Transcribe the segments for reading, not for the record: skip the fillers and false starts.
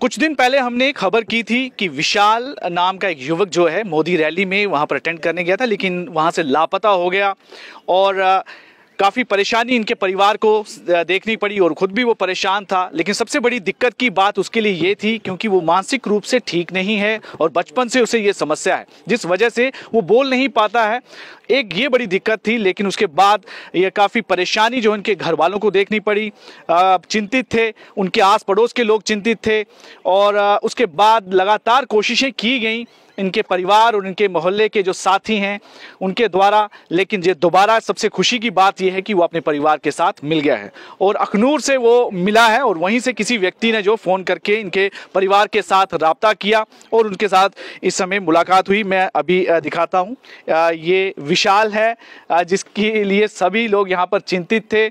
कुछ दिन पहले हमने एक खबर की थी कि विशाल नाम का एक युवक जो है मोदी रैली में वहां पर अटेंड करने गया था, लेकिन वहां से लापता हो गया और काफ़ी परेशानी इनके परिवार को देखनी पड़ी और ख़ुद भी वो परेशान था। लेकिन सबसे बड़ी दिक्कत की बात उसके लिए ये थी क्योंकि वो मानसिक रूप से ठीक नहीं है और बचपन से उसे ये समस्या है जिस वजह से वो बोल नहीं पाता है। एक ये बड़ी दिक्कत थी, लेकिन उसके बाद ये काफ़ी परेशानी जो उनके घर वालों को देखनी पड़ी। चिंतित थे, उनके आस पड़ोस के लोग चिंतित थे और उसके बाद लगातार कोशिशें की गई इनके परिवार और इनके मोहल्ले के जो साथी हैं उनके द्वारा। लेकिन ये दोबारा सबसे खुशी की बात यह है कि वो अपने परिवार के साथ मिल गया है और अखनूर से वो मिला है और वहीं से किसी व्यक्ति ने जो फ़ोन करके इनके परिवार के साथ राब्ता किया और उनके साथ इस समय मुलाकात हुई। मैं अभी दिखाता हूँ, ये विशाल है जिसके लिए सभी लोग यहाँ पर चिंतित थे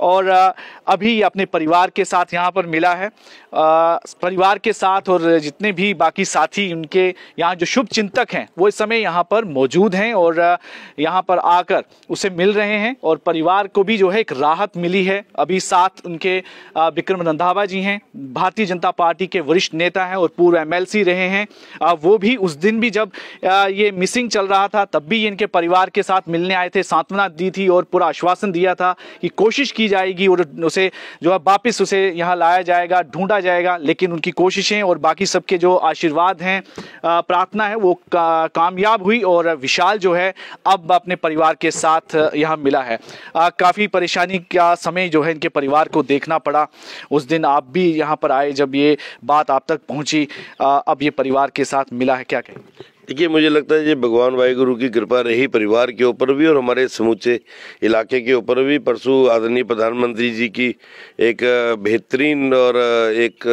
और अभी अपने परिवार के साथ यहाँ पर मिला है। परिवार के साथ और जितने भी बाकी साथी उनके यहाँ जो शुभ चिंतक हैं वो इस समय यहाँ पर मौजूद हैं और यहाँ पर आकर उसे मिल रहे हैं और परिवार को भी जो है एक राहत मिली है। अभी साथ उनके विक्रम रंधावा जी हैं, भारतीय जनता पार्टी के वरिष्ठ नेता हैं और पूर्व एमएलसी रहे हैं। वो भी उस दिन भी जब ये मिसिंग चल रहा था तब भी इनके परिवार के साथ मिलने आए थे, सांत्वना दी थी और पूरा आश्वासन दिया था कि कोशिश की जाएगी और उसे जो है वापस उसे यहाँ लाया जाएगा, ढूंढा जाएगा। लेकिन उनकी कोशिशें और बाकी सबके जो आशीर्वाद हैं, प्रार्थना है, वो कामयाब हुई और विशाल जो है अब अपने परिवार के साथ यहाँ मिला है। काफ़ी परेशानी का समय जो है इनके परिवार को देखना पड़ा। उस दिन आप भी यहाँ पर आए जब ये बात आप तक पहुँची, अब ये परिवार के साथ मिला है, क्या कहें? देखिए, मुझे लगता है ये भगवान वाहिगुरु की कृपा रही परिवार के ऊपर भी और हमारे समूचे इलाके के ऊपर भी। परसों आदरणीय प्रधानमंत्री जी की एक बेहतरीन और एक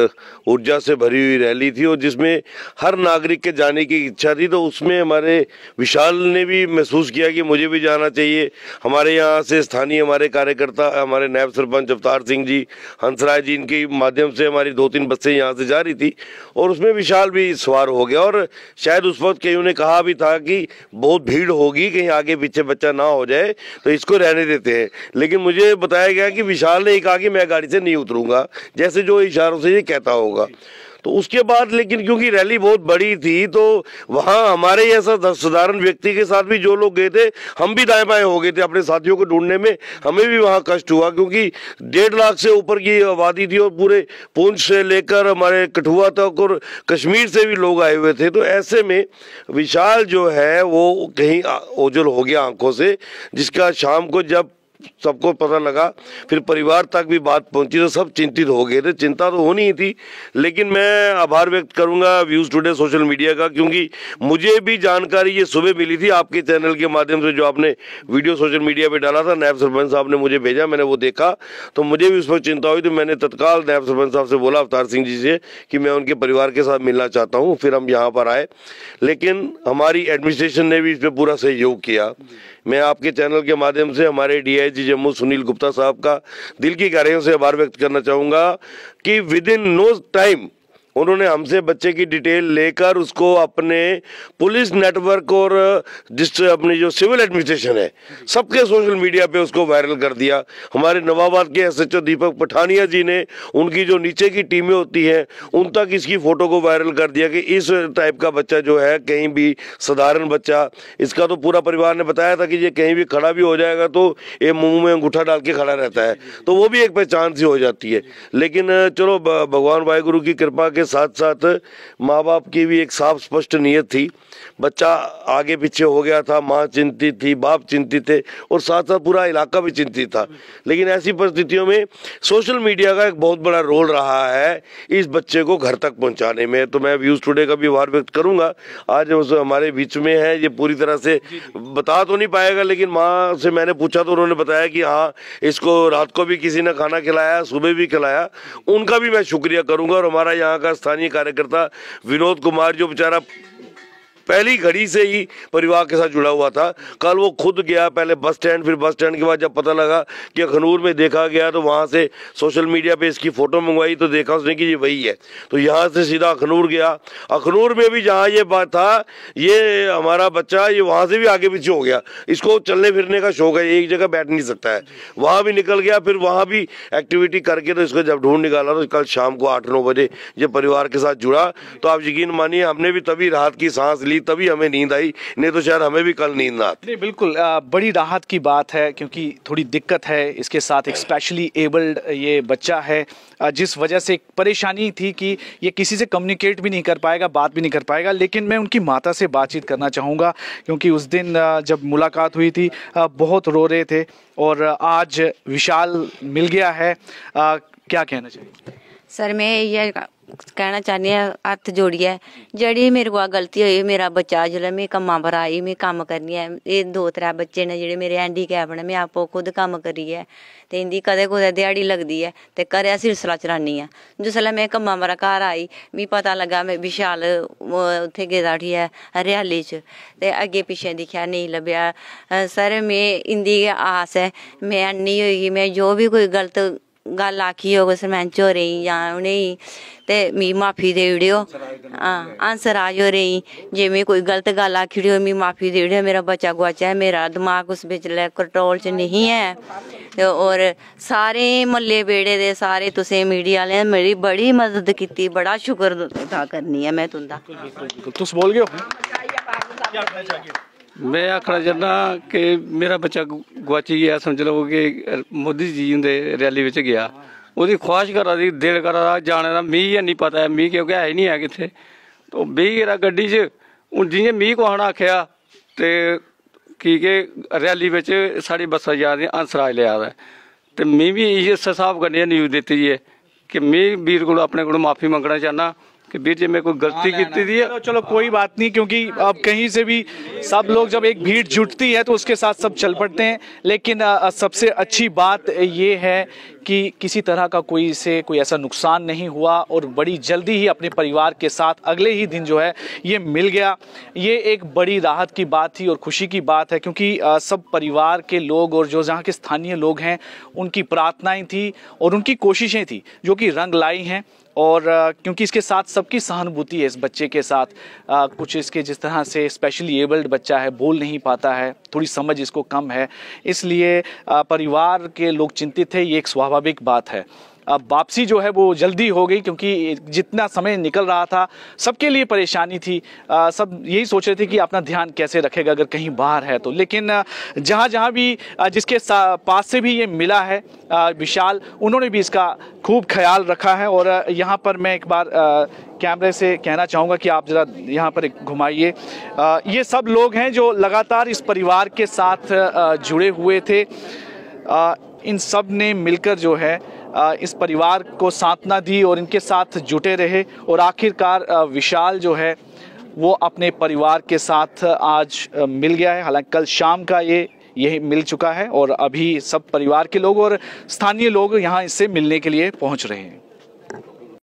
ऊर्जा से भरी हुई रैली थी और जिसमें हर नागरिक के जाने की इच्छा थी, तो उसमें हमारे विशाल ने भी महसूस किया कि मुझे भी जाना चाहिए। हमारे यहाँ से स्थानीय हमारे कार्यकर्ता, हमारे नायब सरपंच अवतार सिंह जी, हंसराज जी, इनके माध्यम से हमारी 2-3 बसें यहाँ से जा रही थी और उसमें विशाल भी सवार हो गया। और शायद उस वक्त कहीं उन्हें कहा भी था कि बहुत भीड़ होगी, कहीं आगे पीछे बच्चा ना हो जाए तो इसको रहने देते हैं। लेकिन मुझे बताया गया कि विशाल ने कहा कि मैं गाड़ी से नहीं उतरूंगा, जैसे जो इशारों से ये कहता होगा। तो उसके बाद लेकिन क्योंकि रैली बहुत बड़ी थी तो वहाँ हमारे ऐसा साधारण व्यक्ति के साथ भी जो लोग गए थे, हम भी दाएं बाएं हो गए थे अपने साथियों को ढूंढने में। हमें भी वहाँ कष्ट हुआ क्योंकि 1.5 लाख से ऊपर की आबादी थी और पूरे पुंछ से लेकर हमारे कठुआ तक और कश्मीर से भी लोग आए हुए थे। तो ऐसे में विशाल जो है वो कहीं ओझल हो गया आंखों से, जिसका शाम को जब सबको पता लगा, फिर परिवार तक भी बात पहुंची तो सब चिंतित हो गए थे। चिंता तो होनी ही थी, लेकिन मैं आभार व्यक्त करूंगा व्यूज टुडे सोशल मीडिया का, क्योंकि मुझे भी जानकारी ये सुबह मिली थी आपके चैनल के माध्यम से, जो आपने वीडियो सोशल मीडिया पे डाला था। नायब सरपंच साहब ने मुझे भेजा, मैंने वो देखा तो मुझे भी उस पर चिंता हुई। तो मैंने तत्काल नायब सरपंच साहब से बोला, अवतार सिंह जी से, कि मैं उनके परिवार के साथ मिलना चाहता हूँ। फिर हम यहाँ पर आए, लेकिन हमारी एडमिनिस्ट्रेशन ने भी इसमें पूरा सहयोग किया। मैं आपके चैनल के माध्यम से हमारे डीआईजी जम्मू सुनील गुप्ता साहब का दिल की गहराइयों से आभार व्यक्त करना चाहूँगा कि विद इन नो टाइम उन्होंने हमसे बच्चे की डिटेल लेकर उसको अपने पुलिस नेटवर्क और अपनी जो सिविल एडमिनिस्ट्रेशन है सबके सोशल मीडिया पे उसको वायरल कर दिया। हमारे नवाबाद के एसएचओ दीपक पठानिया जी ने उनकी जो नीचे की टीमें होती हैं उन तक इसकी फोटो को वायरल कर दिया कि इस टाइप का बच्चा जो है, कहीं भी साधारण बच्चा, इसका तो पूरा परिवार ने बताया था कि ये कहीं भी खड़ा भी हो जाएगा तो ये मुंह में अंगूठा डाल के खड़ा रहता है, तो वो भी एक पहचान सी हो जाती है। लेकिन चलो, भगवान वाहिगुरु की कृपा के साथ साथ माँ बाप की भी एक साफ स्पष्ट नीयत थी। बच्चा आगे पीछे हो गया था, माँ चिंतित थी, बाप चिंतित थे और साथ साथ पूरा इलाका भी चिंतित था। लेकिन ऐसी परिस्थितियों में सोशल मीडिया का एक बहुत बड़ा रोल रहा है इस बच्चे को घर तक पहुंचाने में। तो मैं व्यूज टुडे का भी आभार व्यक्त करूंगा। आज हमारे बीच में है, ये पूरी तरह से बता तो नहीं पाएगा, लेकिन माँ से मैंने पूछा तो उन्होंने बताया कि हाँ, इसको रात को भी किसी ने खाना खिलाया, सुबह भी खिलाया। उनका भी मैं शुक्रिया करूंगा। और हमारा यहाँ का स्थानीय कार्यकर्ता विनोद कुमार, जो बेचारा पहली घड़ी से ही परिवार के साथ जुड़ा हुआ था। कल वो खुद गया पहले बस स्टैंड, फिर बस स्टैंड के बाद जब पता लगा कि अखनूर में देखा गया तो वहाँ से सोशल मीडिया पे इसकी फ़ोटो मंगवाई तो देखा उसने कि ये वही है, तो यहाँ से सीधा अखनूर गया। अखनूर में भी जहाँ ये बात था, ये हमारा बच्चा ये वहाँ से भी आगे पीछे हो गया, इसको चलने फिरने का शौक है, एक जगह बैठ नहीं सकता है, वहाँ भी निकल गया, फिर वहाँ भी एक्टिविटी करके तो इसको जब ढूंढ निकाला तो कल शाम को 8-9 बजे ये परिवार के साथ जुड़ा। तो आप यकीन मानिए हमने भी तभी राहत की सांस ली, तभी हमें नींद आई, नहीं तो शायद हमें भी कल नींद ना आती। नहीं, बिल्कुल बड़ी राहत की बात है, क्योंकि थोड़ी दिक्कत है इसके साथ, एक स्पेशली एबल्ड ये बच्चा है, जिस वजह से एक परेशानी थी कि ये किसी से कम्युनिकेट भी नहीं कर पाएगा, बात भी नहीं कर पाएगा। लेकिन मैं उनकी माता से बातचीत करना चाहूँगा, क्योंकि उस दिन जब मुलाकात हुई थी बहुत रो रहे थे, और आज विशाल मिल गया है। क्या कहना चाहिए? सर मैं ये कहना चाहनी है, हत्थ जोड़िए जी मेरे को गलती हुई, मेरा बच्चा जो मैं कम्मा पर आई, मैं कम करनी है, ये 2-3 बच्चे ने जो मेरे हैंडीकैप ने, मैं आपो खुद कम करी है, तो इनकी कदे कुदै दिहाड़ी लगती है, तो घरै सिलसिला चलानी है। जिसलै मैं कम्मा पर घर आई, मी पता लगा मैं विशाल उत्थे गेदा उठी है हरियाली च, ते अग्गे पिच्छे दिक्खेआ नहीं लब्भेआ। सर में इंदी गै आस है, मैं अन्नी होई, मैं जो भी कोई गलत गल आखी होग सरपंच होरें गी जां उ'नेंगी, ते मिगी माफ़ी देई ओड़ेओ। हंसराज होरें गी जे में कोई गलत गल आखी ओड़ी मिगी माफ़ी देई ओड़ेओ, मेरा बच्चा गोआचा है, मेरा दमाग उस बिचले कंट्रोल च नहीं है। ते और सारे म्हल्ले बेड़े दे सारे तुसें मीडिया आह्लें मेरी बड़ी मदद कीती, बड़ा शुक्र अदा करनी है मैं तुं'दा। तुस बोल गए हो? मैं आखना चाहना कि मेरा बच्चा गुआची गया, समझ लो कि मोदी जी उंदे रैली बिच गया, ओहदी ख्वाहिश करा दी, दिल करा दा जाने दा, मिगी है नहीं पता है, मिगी क्योंकि है ही नहीं है कित्थे, तो बेही गेदा गड्डी च। हूँ जियां मिगी कुसै ने आखेआ ते की के रैली बिच साढ़ी बस्सां जा दियां, हंसराज लिया दा, ते मैं भी इस हिसाब कन्नै न्यूज़ दित्ती है कि मैं वीर को अपने को माफ़ी मंगना चाहना कि बीर जी मैं कोई गलती की थी। चलो कोई बात नहीं, क्योंकि अब कहीं से भी सब लोग जब एक भीड़ जुटती है तो उसके साथ सब चल पड़ते हैं। लेकिन सबसे अच्छी बात ये है कि किसी तरह का कोई ऐसा नुकसान नहीं हुआ, और बड़ी जल्दी ही अपने परिवार के साथ अगले ही दिन जो है ये मिल गया। ये एक बड़ी राहत की बात थी और खुशी की बात है, क्योंकि सब परिवार के लोग और जो जहाँ के स्थानीय लोग हैं उनकी प्रार्थनाएं थी और उनकी कोशिशें थी जो कि रंग लाई हैं। और क्योंकि इसके साथ सबकी सहानुभूति है इस बच्चे के साथ, कुछ इसके जिस तरह से स्पेशली एबल्ड बच्चा है, बोल नहीं पाता है, थोड़ी समझ इसको कम है, इसलिए परिवार के लोग चिंतित थे, ये एक स्वाभाविक बात है। अब वापसी जो है वो जल्दी हो गई, क्योंकि जितना समय निकल रहा था सबके लिए परेशानी थी, सब यही सोच रहे थे कि अपना ध्यान कैसे रखेगा अगर कहीं बाहर है तो। लेकिन जहाँ भी जिसके पास से भी ये मिला है विशाल, उन्होंने भी इसका खूब ख्याल रखा है। और यहाँ पर मैं एक बार कैमरे से कहना चाहूँगा कि आप ज़रा यहाँ पर घुमाइए। ये सब लोग हैं जो लगातार इस परिवार के साथ जुड़े हुए थे। इन सब ने मिलकर जो है इस परिवार को सांत्वना दी और इनके साथ जुटे रहे, और आखिरकार विशाल जो है वो अपने परिवार के साथ आज मिल गया है। हालांकि कल शाम का यही मिल चुका है, और अभी सब परिवार के लोग और स्थानीय लोग यहाँ इससे मिलने के लिए पहुँच रहे हैं।